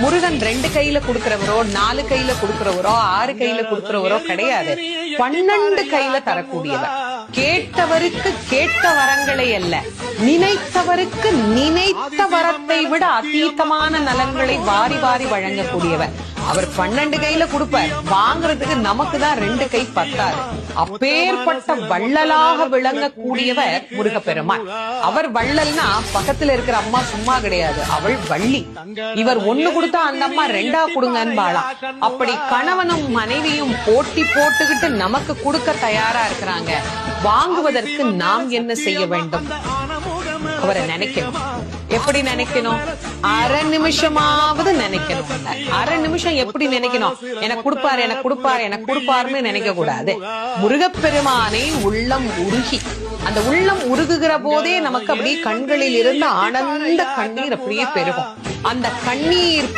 முருகன் 2 கையில கொடுக்கிறவரோ 4 கையில கொடுக்கிறவரோ 6 கையில கொடுக்கிறவரோ கிடையாது. 12 கையில தரக்கூடியவர். கேட்டவருக்கு கேட்ட வரங்களை அல்ல, நினைத்தவருக்கு நினைத்த வரத்தை விட அதீதமான நலன்களை வாரி வாரி வழங்கக்கூடியவர். அவர் 12 கையில கொடுப்பார், வாங்குறதுக்கு நமக்கு தான் 2 கை பத்தாது. அப்பேற்பட்ட வள்ளலாக விளங்கக்கூடியவர் முருகப்பெருமான். அவர் வள்ளல்னா பக்கத்துல இருக்கிற அம்மா சும்மா கிடையாது, அவள் வள்ளி. இவர் 1 கொடுத்தா அந்த அம்மா 2 கொடுங்கன்னு வாழாம். அப்படி கணவனும் மனைவியும் போட்டி போட்டுக்கிட்டு நமக்கு கொடுக்க தயாரா இருக்கிறாங்க. வாங்குவதற்கு நாம் என்ன செய்ய வேண்டும்? அவரை நினைக்கணும். எப்படி நினைக்கணும்? அரை நிமிஷமாவது நினைக்கணும். அரை நிமிஷம் எப்படி நினைக்கணும்? எனக்கு கொடுப்பாரு, எனக்கு கொடுப்பாரு, எனக்கு கொடுப்பாருன்னு நினைக்க கூடாது. முருகப்பெருமானை உள்ளம் உருகி, அந்த உள்ளம் உருகுகிற போதே நமக்கு அப்படியே கண்களில் இருந்து ஆனந்த கண்ணீர் அப்படியே பெருகும். அந்த கண்ணீர்